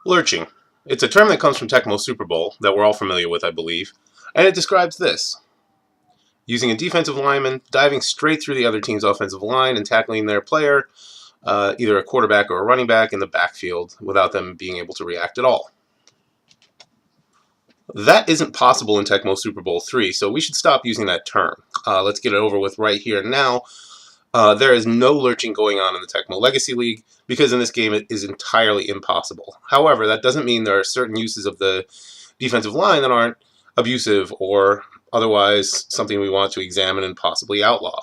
Lurching. It's a term that comes from Tecmo Super Bowl that we're all familiar with, I believe, and it describes this. Using a defensive lineman, diving straight through the other team's offensive line and tackling their player, either a quarterback or a running back, in the backfield without them being able to react at all. That isn't possible in Tecmo Super Bowl 3, so we should stop using that term. Let's get it over with right here and now. There is no lurching going on in the Tecmo Legacy League because in this game it is entirely impossible. However, that doesn't mean there are certain uses of the defensive line that aren't abusive or otherwise something we want to examine and possibly outlaw.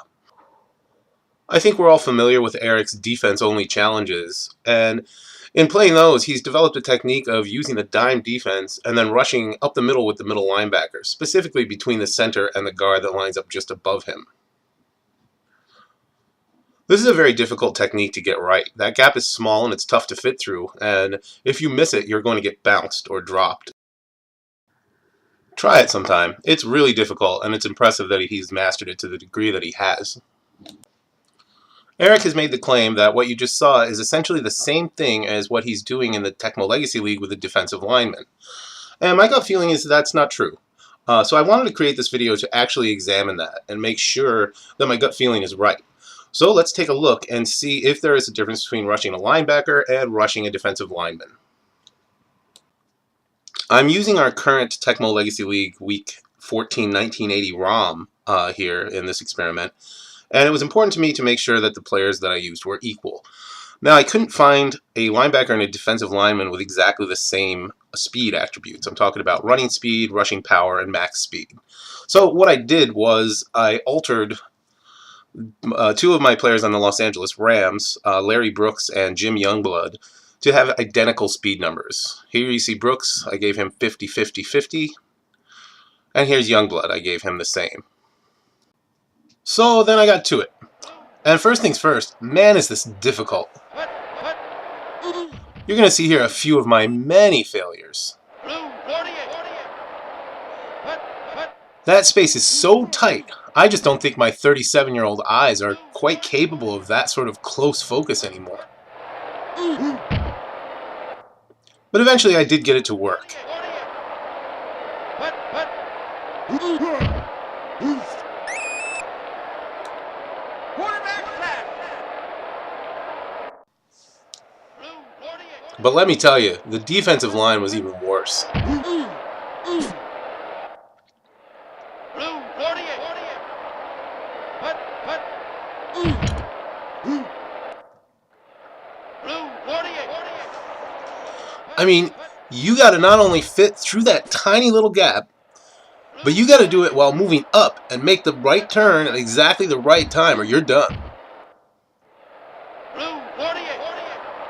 I think we're all familiar with Eric's defense-only challenges, and in playing those, he's developed a technique of using a dime defense and then rushing up the middle with the middle linebacker, specifically between the center and the guard that lines up just above him. This is a very difficult technique to get right. That gap is small and it's tough to fit through, and if you miss it, you're going to get bounced or dropped. Try it sometime. It's really difficult, and it's impressive that he's mastered it to the degree that he has. Eric has made the claim that what you just saw is essentially the same thing as what he's doing in the Tecmo Legacy League with the defensive lineman. And my gut feeling is that's not true. So I wanted to create this video to actually examine that and make sure that my gut feeling is right. So let's take a look and see if there is a difference between rushing a linebacker and rushing a defensive lineman. I'm using our current Tecmo Legacy League Week 14 1980 ROM here in this experiment, and it was important to me to make sure that the players that I used were equal. Now, I couldn't find a linebacker and a defensive lineman with exactly the same speed attributes. I'm talking about running speed, rushing power, and max speed. So what I did was I altered two of my players on the Los Angeles Rams, Larry Brooks and Jim Youngblood, to have identical speed numbers. Here you see Brooks, I gave him 50, 50, 50. And here's Youngblood, I gave him the same. So then I got to it. And first things first, man is this difficult. You're going to see here a few of my many failures. That space is so tight, I just don't think my 37-year-old eyes are quite capable of that sort of close focus anymore. But eventually I did get it to work. But let me tell you, the defensive line was even worse. I mean, you got to not only fit through that tiny little gap, but you got to do it while moving up and make the right turn at exactly the right time or you're done.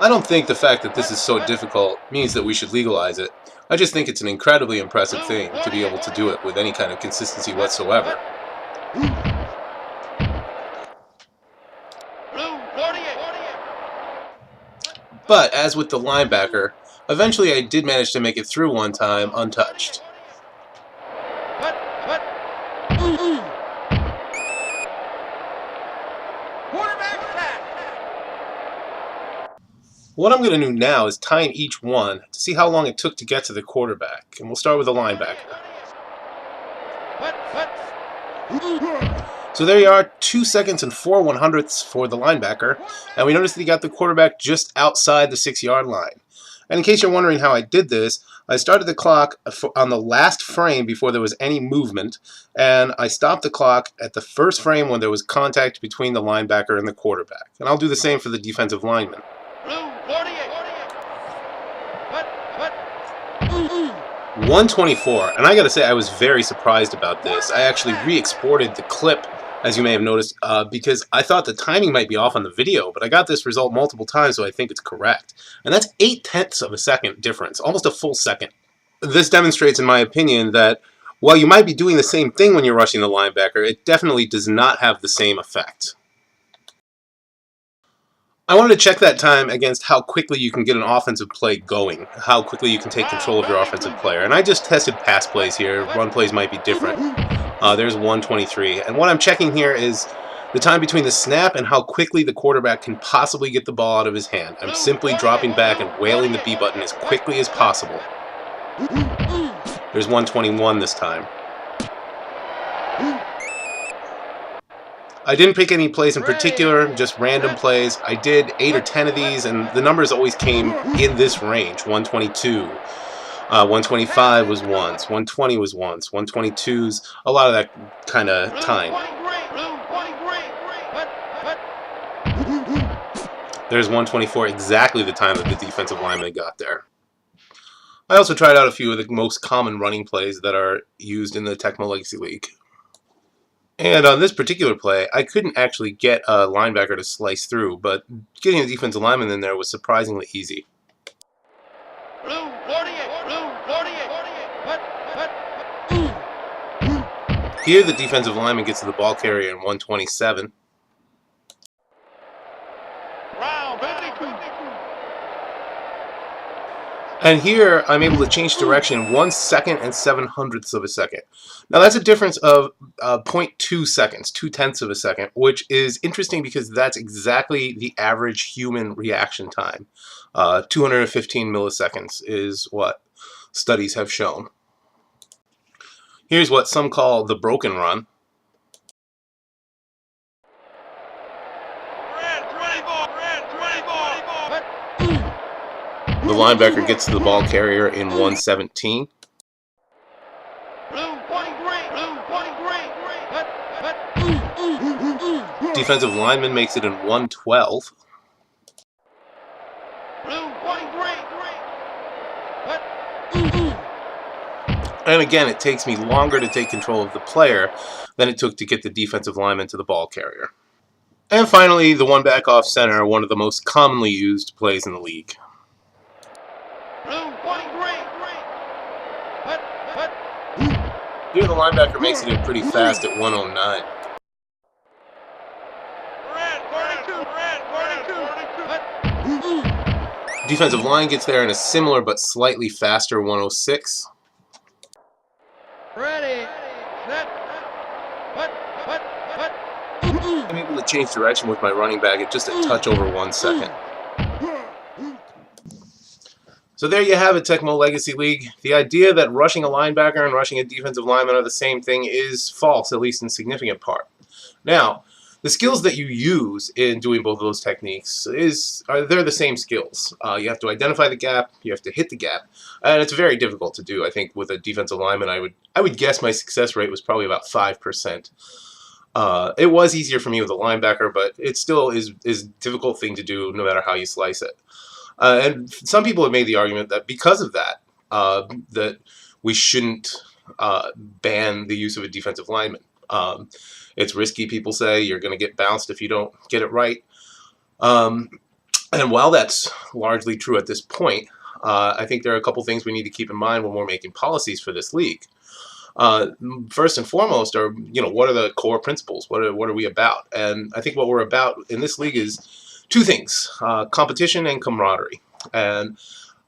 I don't think the fact that this is so difficult means that we should legalize it. I just think it's an incredibly impressive thing to be able to do it with any kind of consistency whatsoever. But as with the linebacker, eventually I did manage to make it through one time untouched. What I'm going to do now is time each one to see how long it took to get to the quarterback. And we'll start with the linebacker. So there you are, 2 seconds and 4 1/100ths for the linebacker. And we noticed that he got the quarterback just outside the 6-yard line. And in case you're wondering how I did this, I started the clock on the last frame before there was any movement, and I stopped the clock at the first frame when there was contact between the linebacker and the quarterback. And I'll do the same for the defensive lineman. 124, and I gotta say I was very surprised about this. I actually re-exported the clip, as you may have noticed, because I thought the timing might be off on the video, but I got this result multiple times, so I think it's correct. And that's 0.8 of a second difference, almost a full second. This demonstrates, in my opinion, that while you might be doing the same thing when you're rushing the linebacker, it definitely does not have the same effect. I wanted to check that time against how quickly you can get an offensive play going, how quickly you can take control of your offensive player. And I just tested pass plays here. Run plays might be different. There's 123. And what I'm checking here is The time between the snap and how quickly the quarterback can possibly get the ball out of his hand. I'm simply dropping back and wailing the B button as quickly as possible. There's 121 this time. I didn't pick any plays in particular, just random plays. I did 8 or 10 of these, and the numbers always came in this range. 122. 125 was once. 120 was once. 122's a lot of that kind of time. There's 124, exactly the time that the defensive lineman got there. I also tried out a few of the most common running plays that are used in the Tecmo Legacy League. And on this particular play, I couldn't actually get a linebacker to slice through, but getting a defensive lineman in there was surprisingly easy. Here, the defensive lineman gets to the ball carrier in 127. And here, I'm able to change direction in 1 second and 7/100ths of a second. Now, that's a difference of 0.2 seconds, 0.2 of a second, which is interesting because that's exactly the average human reaction time. 215 milliseconds is what studies have shown. Here's what some call the broken run. The linebacker gets to the ball carrier in 117. Defensive lineman makes it in 112. And again, it takes me longer to take control of the player than it took to get the defensive lineman to the ball carrier. And finally, the one back off center, one of the most commonly used plays in the league. Here the linebacker makes it in pretty fast at 109. Defensive line gets there in a similar but slightly faster 106. I'm able to change direction with my running back at just a touch over 1 second. So there you have it, Tecmo Legacy League. The idea that rushing a linebacker and rushing a defensive lineman are the same thing is false, at least in significant part. Now, the skills that you use in doing both of those techniques they're the same skills. You have to identify the gap, you have to hit the gap, and it's very difficult to do. I think with a defensive lineman, I would guess my success rate was probably about 5%. It was easier for me with a linebacker, but it still is a difficult thing to do no matter how you slice it. And some people have made the argument that because of that, that we shouldn't ban the use of a defensive lineman. It's risky, people say. You're going to get bounced if you don't get it right. And while that's largely true at this point, I think there are a couple things we need to keep in mind when we're making policies for this league. First and foremost are, what are the core principles? What are we about? And I think what we're about in this league is two things, competition and camaraderie. And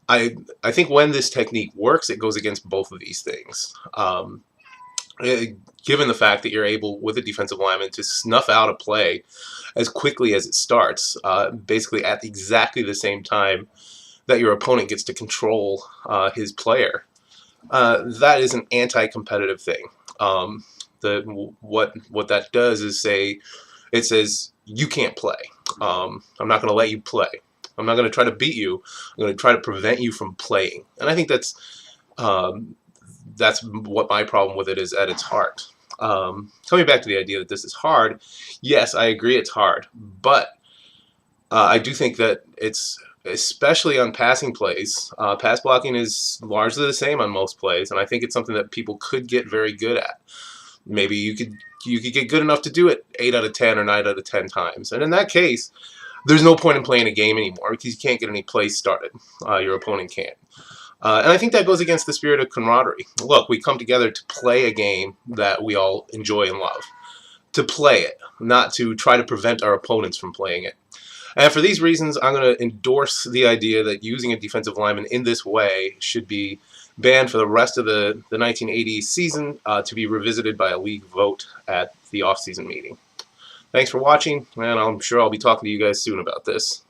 I think when this technique works, it goes against both of these things. Given the fact that you're able, with a defensive lineman, to snuff out a play as quickly as it starts, basically at exactly the same time that your opponent gets to control his player, that is an anti-competitive thing. What that does is it says you can't play. I'm not going to let you play. I'm not going to try to beat you. I'm going to try to prevent you from playing. And I think that's what my problem with it is at its heart. Coming back to the idea that this is hard, yes, I agree it's hard, but I do think that it's, especially on passing plays, pass blocking is largely the same on most plays, and I think it's something that people could get very good at. Maybe you could get good enough to do it 8 out of 10 or 9 out of 10 times, and in that case, there's no point in playing a game anymore because you can't get any plays started. Your opponent can't. And I think that goes against the spirit of camaraderie. Look, we come together to play a game that we all enjoy and love. To play it, not to try to prevent our opponents from playing it. And for these reasons, I'm going to endorse the idea that using a defensive lineman in this way should be banned for the rest of the 1980 season, to be revisited by a league vote at the off-season meeting. Thanks for watching, and I'm sure I'll be talking to you guys soon about this.